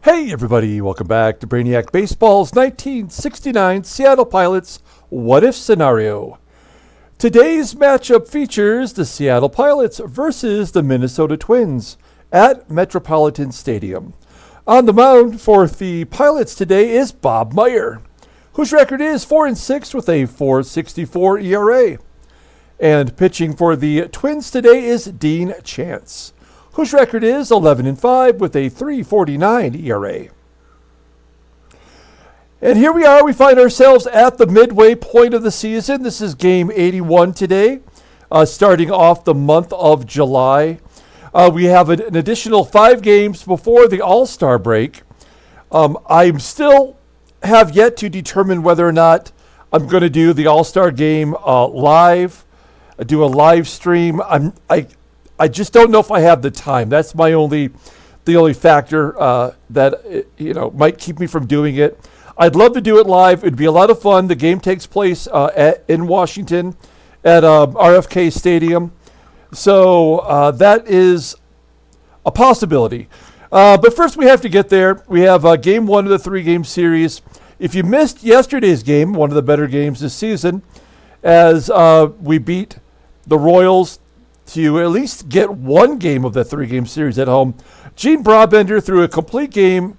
Hey everybody, welcome back to Brainiac Baseball's 1969 Seattle Pilots What If Scenario. Today's matchup features the Seattle Pilots versus the Minnesota Twins at Metropolitan Stadium. On the mound for the Pilots today is Bob Meyer, whose record is 4-6 with a 4.64 ERA. And pitching for the Twins today is Dean Chance, whose record is 11-5 with a 3.49 ERA. And here we are. We find ourselves at the midway point of the season. This is game 81 today, starting off the month of July. We have an additional 5 games before the All-Star break. I still have yet to determine whether or not I'm going to do the All-Star game live, do a live stream. I just don't know if I have the time. That's the only factor that might keep me from doing it. I'd love to do it live. It'd be a lot of fun. The game takes place in Washington at RFK Stadium, so that is a possibility. But first, we have to get there. We have game 1 of the 3-game series. If you missed yesterday's game, one of the better games this season, as we beat the Royals to at least get one game of the 3-game series at home. Gene Brabender threw a complete game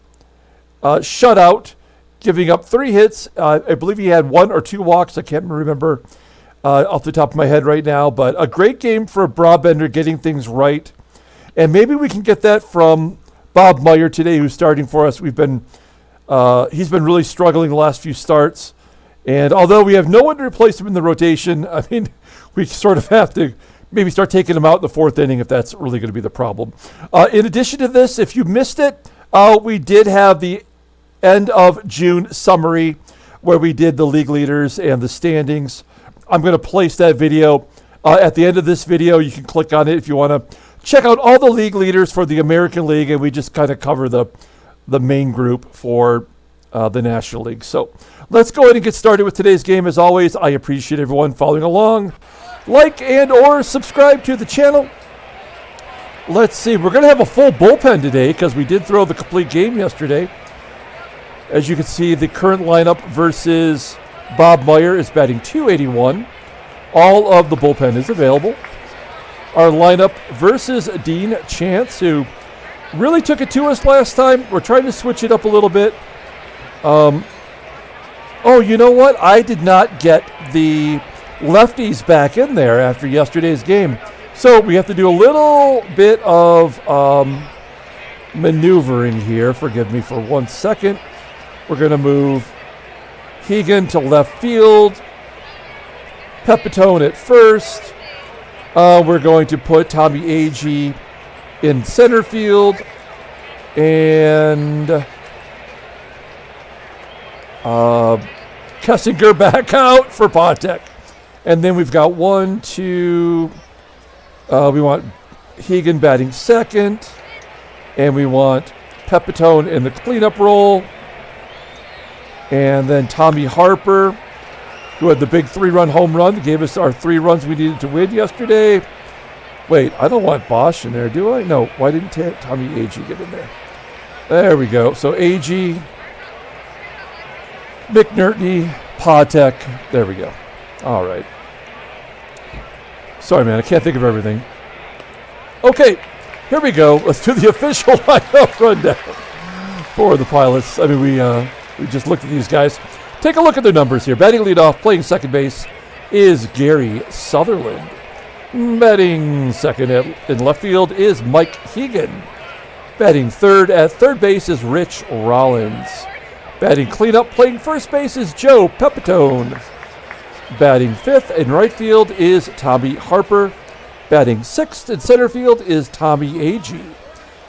shutout, giving up 3 hits. I believe he had 1 or 2 walks. I can't remember off the top of my head right now, but a great game for Brabender, getting things right. And maybe we can get that from Bob Meyer today, who's starting for us. He's been really struggling the last few starts. And although we have no one to replace him in the rotation, I mean, we sort of have to maybe start taking him out in the 4th inning if that's really going to be the problem. In addition to this, if you missed it, we did have the end of June summary where we did the league leaders and the standings. I'm going to place that video at the end of this video. You can click on it if you want to check out all the league leaders for the American League, and we just kind of cover the main group for the National League. So let's go ahead and get started with today's game. As always, I appreciate everyone following along. Like and or subscribe to the channel. Let's see. We're going to have a full bullpen today because we did throw the complete game yesterday. As you can see, the current lineup versus Bob Meyer is batting .281. All of the bullpen is available. Our lineup versus Dean Chance, who really took it to us last time. We're trying to switch it up a little bit. Oh, you know what? I did not get the lefties back in there after yesterday's game. So we have to do a little bit of maneuvering here. Forgive me for 1 second. We're going to move Hegan to left field, Pepitone at first. We're going to put Tommie Agee in center field, and Kessinger back out for Patek. And then we've got 1, 2, we want Hegan batting second, and we want Pepitone in the cleanup role, and then Tommie Harper, who had the big 3-run home run that gave us our 3 runs we needed to win yesterday. Wait, I don't want Bosch in there, do I? No, why didn't Tommie Agee get in there? There we go. So Agee, McNertney, Patek, there we go. All right. Sorry, man. I can't think of everything. Okay, here we go. Let's do the official lineup rundown for the Pilots. I mean, we just looked at these guys. Take a look at their numbers here. Batting leadoff, playing second base, is Gary Sutherland. Batting second in left field is Mike Hegan. Batting third at third base is Rich Rollins. Batting cleanup, playing first base is Joe Pepitone. Batting fifth in right field is Tommie Harper. Batting sixth in center field is Tommie Agee.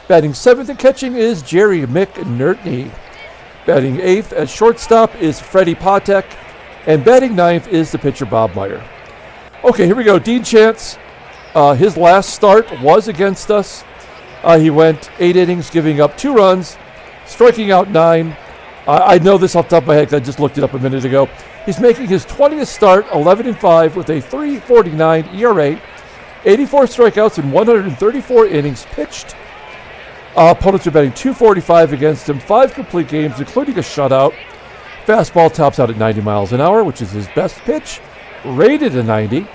Batting seventh in catching is Jerry McNertney. Batting eighth at shortstop is Freddie Patek. And batting ninth is the pitcher Bob Meyer. Okay, here we go. Dean Chance, his last start was against us. He went 8 innings, giving up 2 runs, striking out 9. I know this off the top of my head because I just looked it up a minute ago. He's making his 20th start, 11-5, with a 3.49 ERA, 84 strikeouts in 134 innings pitched. Opponents are batting .245 against him, 5 complete games, including a shutout. Fastball tops out at 90 miles an hour, which is his best pitch, rated a 90.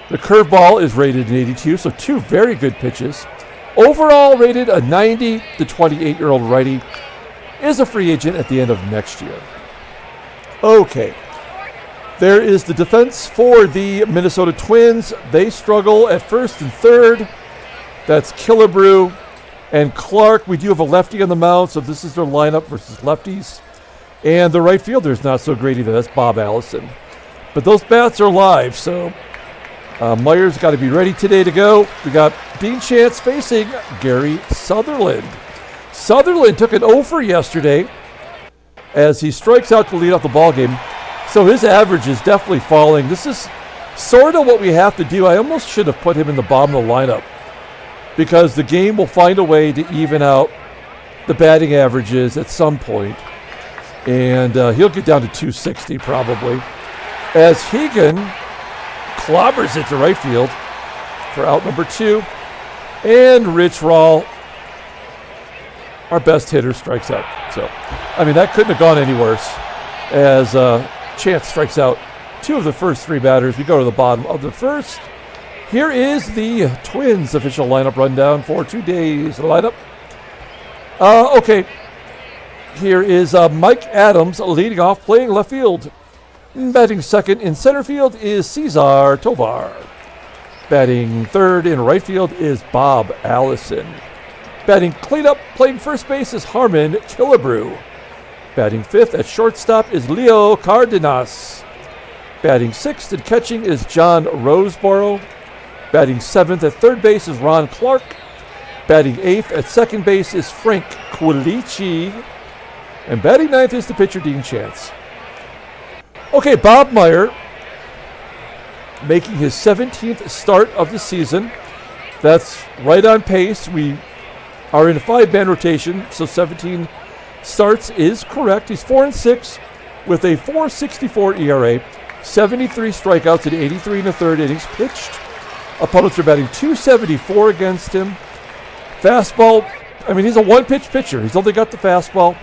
The curveball is rated an 82, so 2 very good pitches. Overall rated a 90. The 28-year-old righty is a free agent at the end of next year. Okay. There is the defense for the Minnesota Twins. They struggle at first and third. That's Killebrew and Clark. We do have a lefty on the mound, so this is their lineup versus lefties. And the right fielder is not so great either. That's Bob Allison. But those bats are live, so Meyer's got to be ready today to go. We got Dean Chance facing Gary Sutherland. Sutherland took an over yesterday as he strikes out to lead off the ball game. So his average is definitely falling. This is sort of what we have to do. I almost should have put him in the bottom of the lineup because the game will find a way to even out the batting averages at some point. And he'll get down to 260 probably. As Hegan clobbers it to right field for out number 2. And Rich Rahl, our best hitter, strikes out. So, I mean, that couldn't have gone any worse as Chance strikes out 2 of the first 3 batters. We go to the bottom of the first. Here is the Twins official lineup rundown for today's lineup. Okay. Here is Mike Adams leading off, playing left field. Batting second in center field is Cesar Tovar. Batting third in right field is Bob Allison. Batting cleanup, playing first base is Harmon Killebrew. Batting fifth at shortstop is Leo Cardenas. Batting sixth and catching is John Roseboro. Batting seventh at third base is Ron Clark. Batting eighth at second base is Frank Quillici. And batting ninth is the pitcher, Dean Chance. Okay, Bob Meyer making his 17th start of the season. That's right on pace. We are in a 5-man rotation, so 17 starts is correct. He's 4-6 with a .464 ERA, 73 strikeouts in 83 and a third innings pitched. Opponents are batting .274 against him. Fastball, I mean, he's a one-pitch pitcher. He's only got the fastball.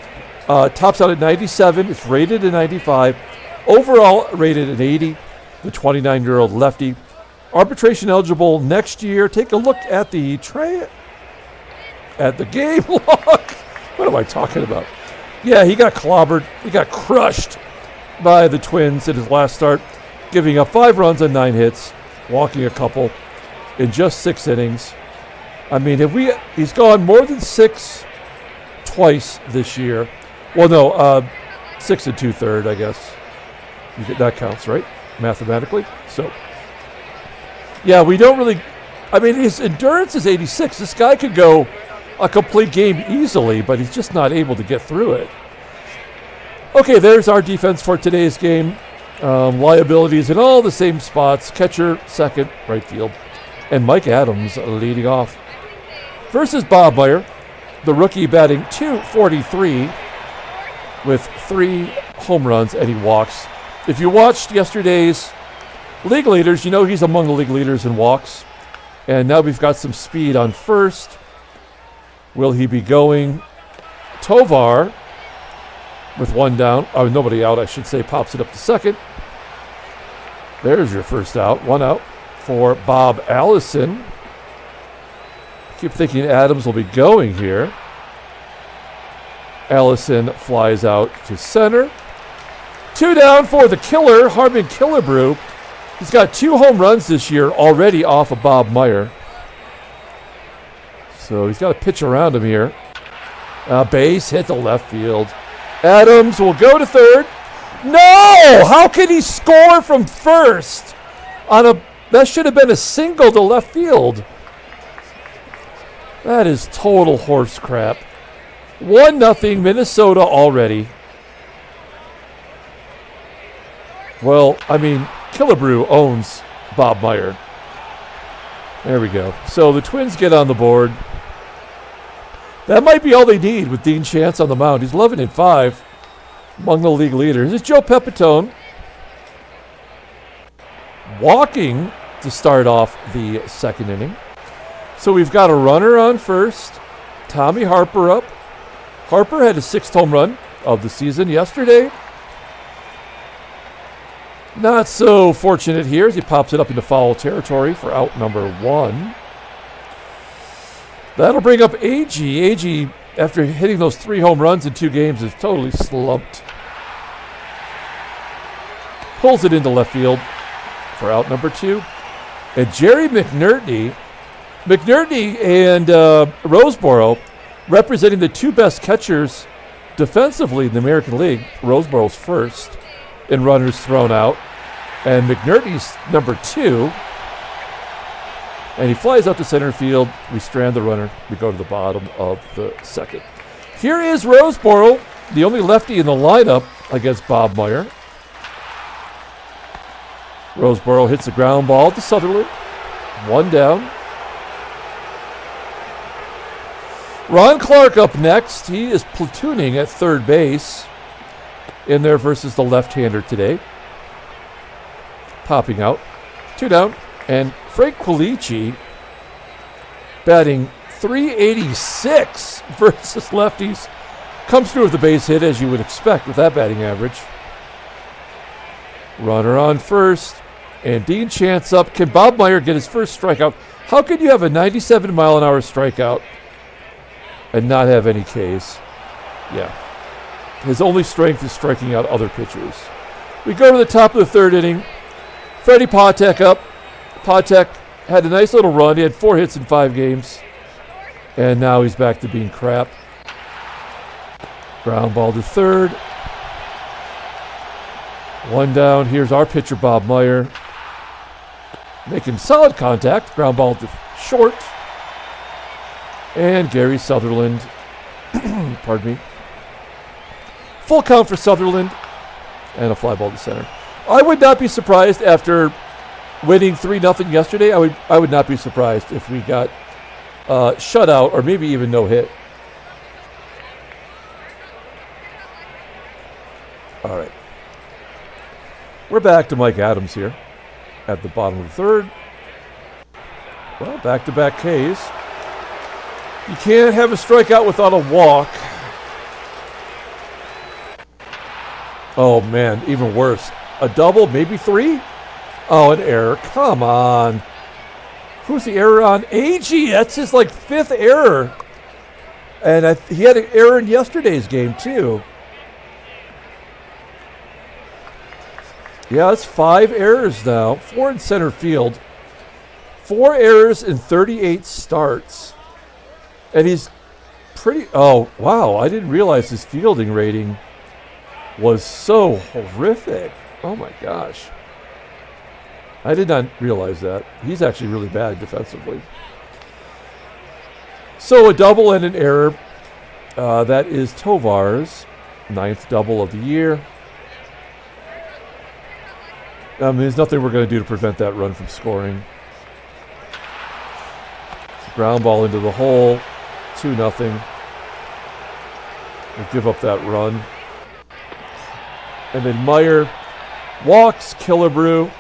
Tops out at 97. It's rated a 95. Overall rated an 80. The 29-year-old lefty. Arbitration eligible next year. Take a look at the game log. What am I talking about? Yeah, he got clobbered. He got crushed by the Twins in his last start, giving up 5 runs on 9 hits, walking a couple in just 6 innings. I mean, he's gone more than 6 twice this year. Well, no, 6 2/3, I guess. That counts, right? Mathematically. So, yeah, we don't really. I mean, his endurance is 86. This guy could go a complete game easily, but he's just not able to get through it. Okay, there's our defense for today's game. Liabilities in all the same spots. Catcher, second, right field. And Mike Adams leading off. Versus Bob Meyer, the rookie batting .243 with 3 home runs and he walks. If you watched yesterday's league leaders, you know he's among the league leaders in walks. And now we've got some speed on first. Will he be going? Tovar with 1 down. Oh, nobody out, I should say. Pops it up to second. There's your first out. 1 out for Bob Allison. Keep thinking Adams will be going here. Allison flies out to center. 2 down for the killer, Harmon Killebrew. He's got 2 home runs this year already off of Bob Meyer. So he's got to pitch around him here. Base hit to left field. Adams will go to third. No! How can he score from first? That should have been a single to left field. That is total horse crap. 1-0 Minnesota already. Well, I mean, Killebrew owns Bob Meyer. There we go. So the Twins get on the board. That might be all they need with Dean Chance on the mound. He's 11-5 among the league leaders. This is Joe Pepitone walking to start off the second inning. So we've got a runner on first Tommie Harper up. Harper had his 6th home run of the season yesterday. Not so fortunate here as he pops it up into foul territory for out number 1. That'll bring up Agee. Agee, after hitting those 3 home runs in 2 games, is totally slumped. Pulls it into left field for out number 2. And Jerry McNertney and Roseboro representing the 2 best catchers defensively in the American League. Roseboro's first in runners thrown out, and McNertney's number 2. And he flies out to center field. We strand the runner. We go to the bottom of the 2nd. Here is Roseboro, the only lefty in the lineup against Bob Meyer. Roseboro hits a ground ball to Sutherland. 1 down. Ron Clark up next. He is platooning at third base in there versus the left-hander today. Popping out. 2 down. And Frank Quillici batting .386 versus lefties. Comes through with the base hit, as you would expect with that batting average. Runner on first. And Dean Chance up. Can Bob Meyer get his first strikeout? How could you have a 97-mile-an-hour strikeout and not have any Ks? Yeah. His only strength is striking out other pitchers. We go to the top of the 3rd inning. Freddie Patek up. Patek had a nice little run. He had 4 hits in 5 games. And now he's back to being crap. Ground ball to 3rd. 1 down. Here's our pitcher, Bob Meyer. Making solid contact. Ground ball to short. And Gary Sutherland. Pardon me. Full count for Sutherland. And a fly ball to center. I would not be surprised after winning 3-0 yesterday. I would not be surprised if we got shutout or maybe even no hit. All right. We're back to Mike Adams here at the bottom of the 3rd. Well, back-to-back Ks. You can't have a strikeout without a walk. Oh, man, even worse. A double, maybe 3? Oh, an error. Come on. Who's the error on? Agee. That's his, 5th error. And he had an error in yesterday's game, too. Yeah, it's 5 errors now. 4 in center field. 4 errors in 38 starts. And he's pretty... Oh, wow. I didn't realize his fielding rating was so horrific. Oh, my gosh. I did not realize that. He's actually really bad defensively. So a double and an error. That is Tovar's 9th double of the year. There's nothing we're going to do to prevent that run from scoring. Ground ball into the hole. 2-0. We'll give up that run. And then Meyer walks Killebrew.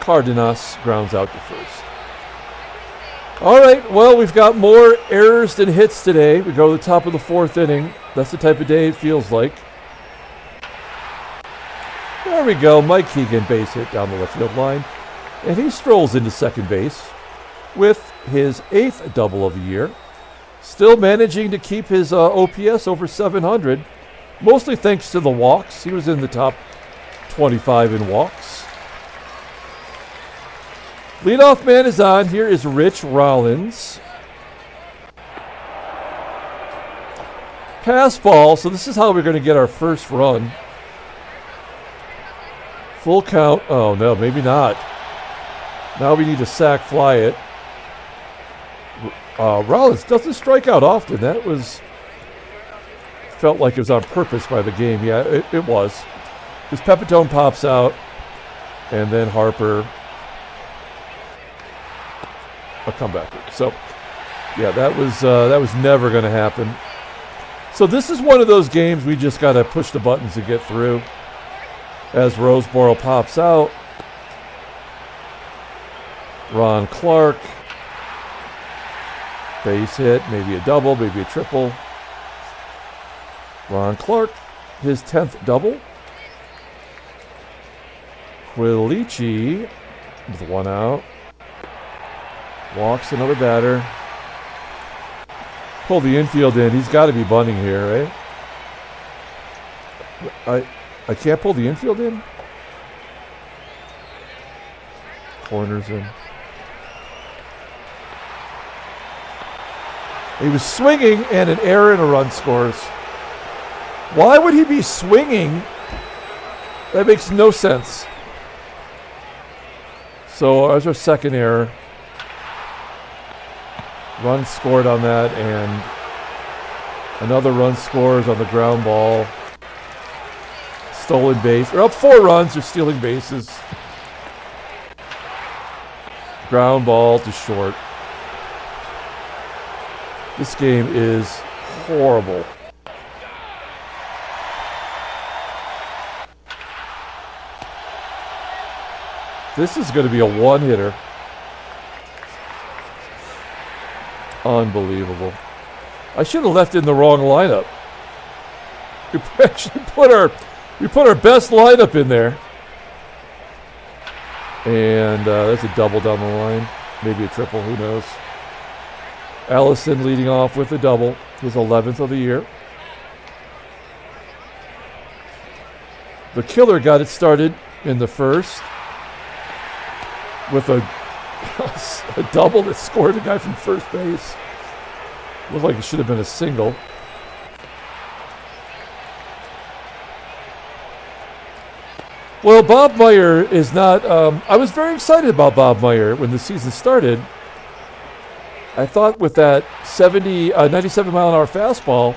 Cardenas grounds out to first. All right, well, we've got more errors than hits today. We go to the top of the 4th inning. That's the type of day it feels like. There we go. Mike Hegan base hit down the left field line. And he strolls into second base with his 8th double of the year. Still managing to keep his OPS over 700. Mostly thanks to the walks. He was in the top 25 in walks. Leadoff man is on. Here is Rich Rollins. Pass ball. So this is how we're going to get our first run. Full count. Oh, no, maybe not. Now we need to sac fly it. Rollins doesn't strike out often. That was... felt like it was on purpose by the game. Yeah, it was. Because Pepitone pops out. And then Harper... a comeback. So, yeah, that was never going to happen. So this is one of those games we just got to push the buttons to get through. As Roseboro pops out. Ron Clark. Base hit, maybe a double, maybe a triple. Ron Clark, his 10th double. Quillici with one out. Walks another batter. Pull the infield in. He's got to be bunting here, right? I can't pull the infield in? Corners in. He was swinging and an error and a run scores. Why would he be swinging? That makes no sense. So there's our second error. Run scored on that, and another run scores on the ground ball. Stolen base. They're up 4 runs. They're stealing bases. Ground ball to short. This game is horrible. This is going to be a one-hitter. Unbelievable. I should have left in the wrong lineup. We actually put our best lineup in there. And that's a double down the line. Maybe a triple, who knows. Allison leading off with a double, his 11th of the year. The killer got it started in the first with a double that scored a guy from first base. Looked like it should have been a single. Well, Bob Meyer is not... I was very excited about Bob Meyer when the season started. I thought with that 97 mile an hour fastball,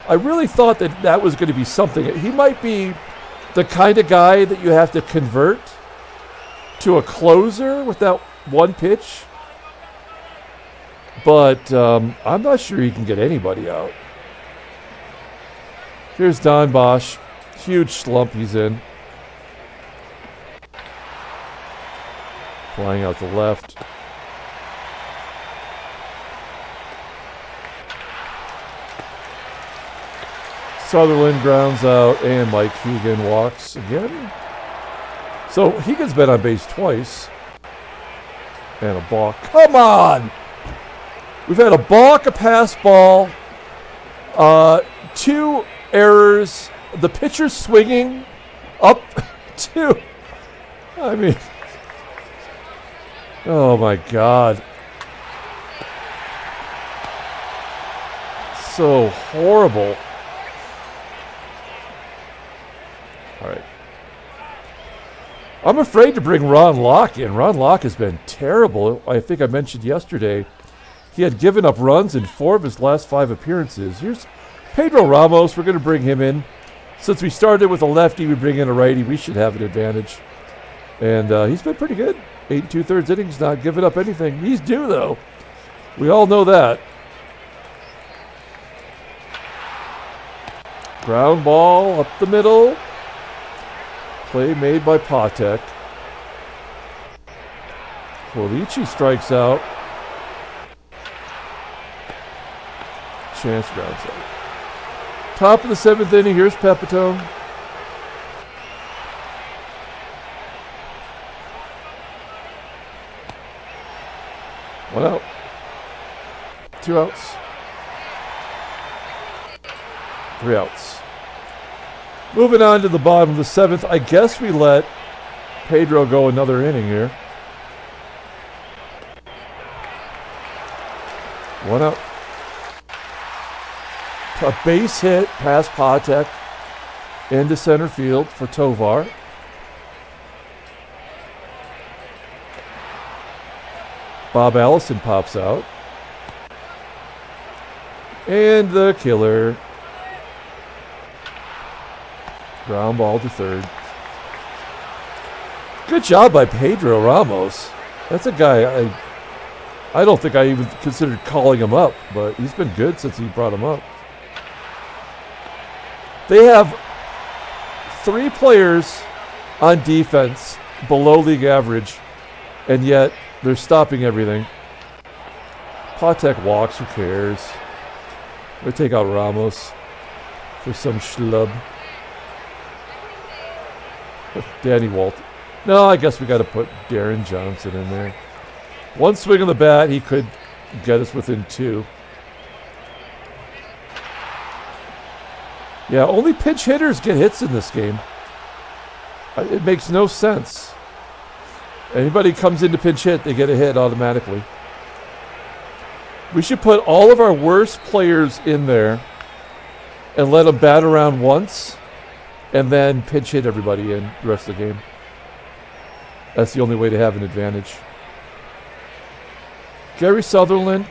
I really thought that was going to be something. He might be the kind of guy that you have to convert to a closer with that one pitch. But I'm not sure he can get anybody out. Here's Don Bosch. Huge slump he's in. Flying out to left. Sutherland grounds out, and Mike Hegan walks again. So Hegan's been on base twice. And a balk. Come on! We've had a balk, a pass ball, 2 errors, the pitcher's swinging up 2. I mean, oh my God. So horrible. All right. I'm afraid to bring Ron Locke in. Ron Locke has been terrible. I think I mentioned yesterday he had given up runs in 4 of his last 5 appearances. Here's Pedro Ramos. We're going to bring him in. Since we started with a lefty, we bring in a righty. We should have an advantage. And he's been pretty good. 8 2/3 innings, not giving up anything. He's due, though. We all know that. Ground ball up the middle. Play made by Patek. Quillici strikes out. Chance grounds out. Top of the 7th inning. Here's Pepitone. One out. 2 outs. 3 outs. Moving on to the bottom of the 7th. I guess we let Pedro go another inning here. 1 out. A base hit past Patek into center field for Tovar. Bob Allison pops out. And the killer. Ground ball to third. Good job by Pedro Ramos. That's a guy I don't think I even considered calling him up, but he's been good since he brought him up. They have 3 players on defense below league average, and yet They're stopping everything. Patek walks. Who cares? We'll take out Ramos for some schlub. Danny Walton. No, I guess we got to put Darren Johnson in there. One swing on the bat, he could get us within 2. Yeah, only pinch hitters get hits in this game. It makes no sense. Anybody comes in to pinch hit, they get a hit automatically. We should put all of our worst players in there and let them bat around once and then pinch hit everybody in the rest of the game. That's the only way to have an advantage. Gary Sutherland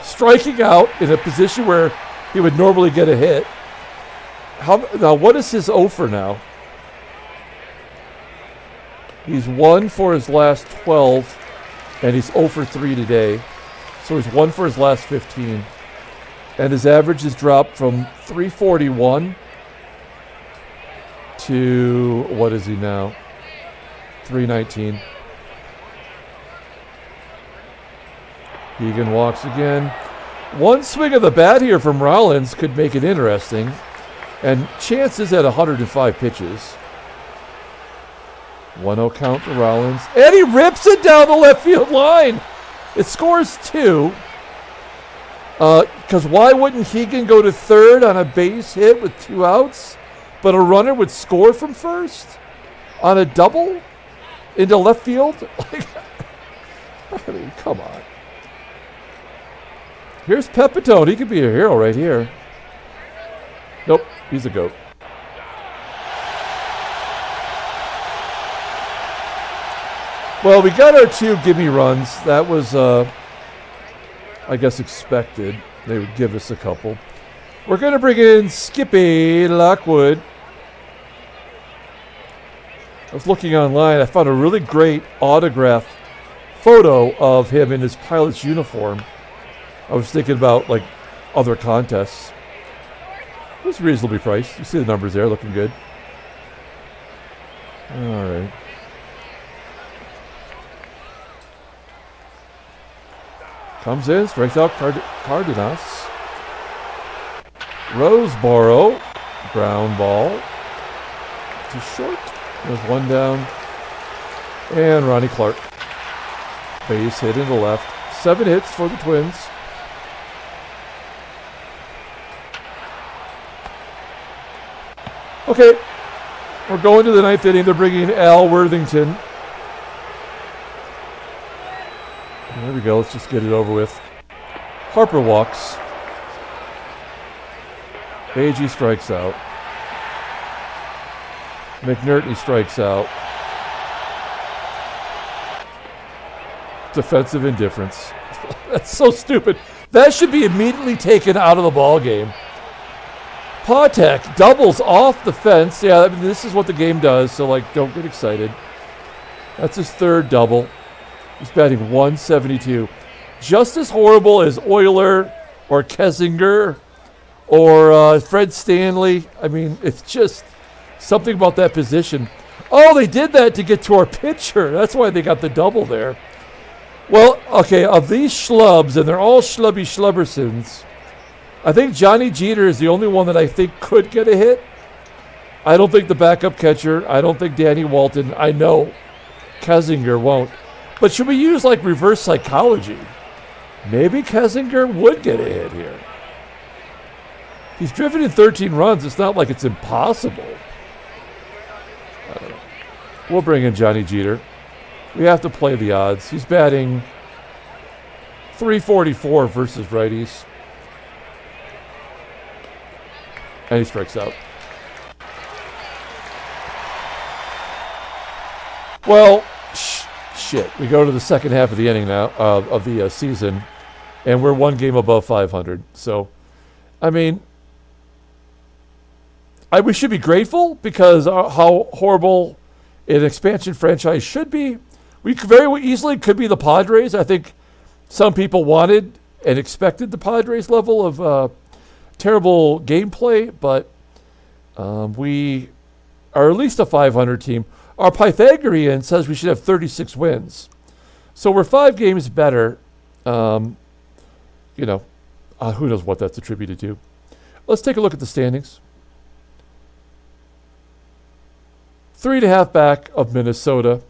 striking out in a position where he would normally get a hit. Now, what is his offer now? He's 1 for his last 12, and he's 0 for 3 today. So he's 1 for his last 15. And his average has dropped from 341 to, what is he now? 319. Hegan walks again. One swing of the bat here from Rollins could make it interesting. And chances at 105 pitches. 1-0 count to Rollins. And he rips it down the left field line. It scores 2. Because why wouldn't Hegan go to third on a base hit with 2 outs? But a runner would score from first? On a double? Into left field? I mean, come on. Here's Pepitone. He could be a hero right here. Nope, he's a goat. Well, we got our 2 gimme runs. That was, I guess, expected. They would give us a couple. We're going to bring in Skippy Lockwood. I was looking online. I found a really great autograph photo of him in his pilot's uniform. I was thinking about, like, other contests. It was reasonably priced. You see the numbers there, looking good. All right. Comes in, strikes out Cardenas. Roseboro, ground ball to short. There's 1 down. And Ronnie Clark. Base hit into left. 7 hits for the Twins. Okay, we're going to the 9th inning. They're bringing in Al Worthington. There we go. Let's just get it over with. Harper walks. Agee strikes out. McNertney strikes out. Defensive indifference. That's so stupid. That should be immediately taken out of the ball game. Patek doubles off the fence. Yeah, I mean, this is what the game does, so, like, don't get excited. That's his 3rd double. He's batting 172. Just as horrible as Euler or Kessinger or Fred Stanley. I mean, it's just something about that position. Oh, they did that to get to our pitcher. That's why they got the double there. Well, okay, of these schlubs, and they're all schlubby schlubbersons, I think Johnny Jeter is the only one that I think could get a hit. I don't think the backup catcher. I don't think Danny Walton. I know Kessinger won't. But should we use, like, reverse psychology? Maybe Kessinger would get a hit here. He's driven in 13 runs. It's not like it's impossible. I don't know. We'll bring in Johnny Jeter. We have to play the odds. He's batting 344 versus righties. And he strikes out. Well, shit. We go to the second half of the inning now, of the season, and we're 1 game above 500. So, I mean, we should be grateful because how horrible an expansion franchise should be. We very easily could be the Padres. I think some people wanted and expected the Padres level of terrible gameplay, but we are at least a 500 team. Our Pythagorean says we should have 36 wins. So we're 5 games better. Who knows what that's attributed to. Let's take a look at the standings. 3.5 back of Minnesota.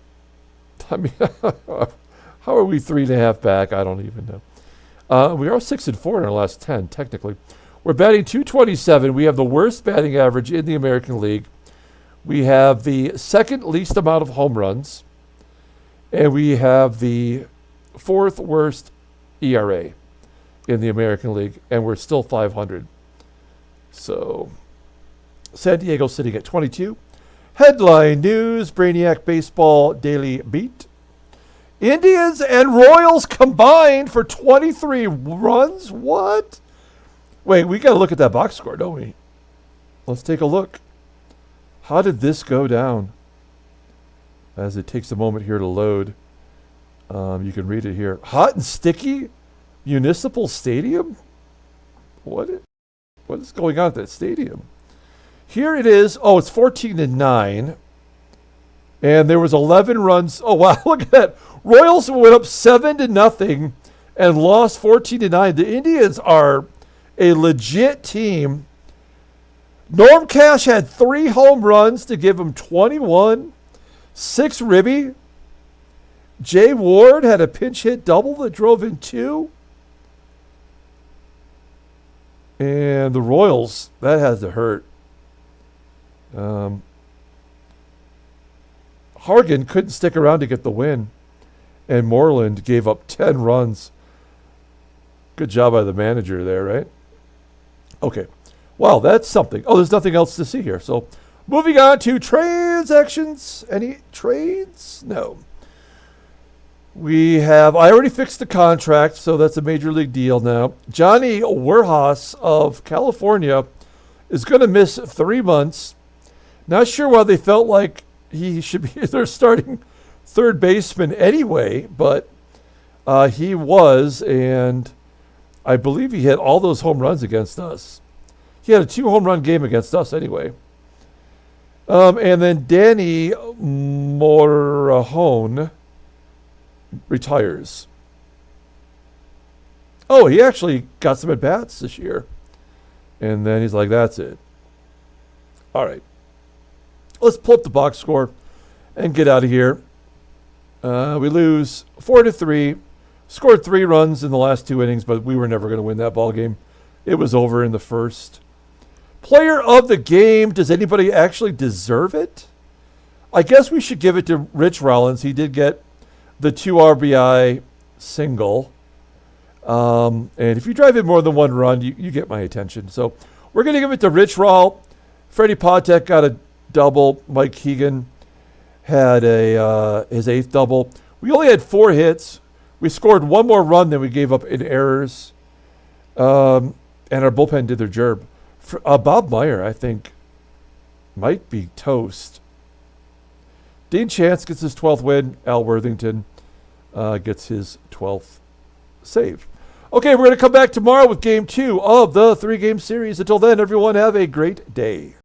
I mean, how are we 3.5 back? I don't even know. We are 6-4 in our last 10, technically. We're batting .227. We have the worst batting average in the American League. We have the second least amount of home runs. And we have the 4th worst ERA in the American League. And we're still 500. So, San Diego sitting at 22. Headline news, Brainiac Baseball Daily Beat. Indians and Royals combined for 23 runs? What? Wait, we got to look at that box score, don't we? Let's take a look. How did this go down? As it takes a moment here to load. You can read it here. Hot and sticky? Municipal Stadium? What is going on at that stadium? Here it is. Oh, it's 14-9. And there was 11 runs. Oh, wow. Look at that. Royals went up 7-0 and lost 14-9. The Indians are a legit team. Norm Cash had 3 home runs to give him 21. 6 ribby. Jay Ward had a pinch hit double that drove in 2. And the Royals, that has to hurt. Hegan couldn't stick around to get the win. And Moreland gave up 10 runs. Good job by the manager there, right? Okay. Wow, that's something. Oh, there's nothing else to see here. So moving on to transactions. Any trades? No. I already fixed the contract, so that's a major league deal now. Johnny Werhas of California is going to miss 3 months. Not sure why they felt like he should be their starting third baseman anyway, but he was, and I believe he hit all those home runs against us. He had a 2 home run game against us anyway. And then Danny Morahone retires. Oh, he actually got some at-bats this year. And then he's like, that's it. All right. Let's pull up the box score and get out of here. We lose 4-3. Scored 3 runs in the last 2 innings, but we were never going to win that ball game. It was over in the first. Player of the game. Does anybody actually deserve it? I guess we should give it to Rich Rollins. He did get the 2 RBI single. And if you drive in more than 1 run, you get my attention. So we're going to give it to Rich Roll. Freddie Patek got a double. Mike Hegan had his 8th double. We only had 4 hits. We scored 1 more run than we gave up in errors. And our bullpen did their job. Bob Meyer, I think, might be toast. Dean Chance gets his 12th win. Al Worthington gets his 12th save. Okay, we're going to come back tomorrow with Game 2 of the 3-game series. Until then, everyone have a great day.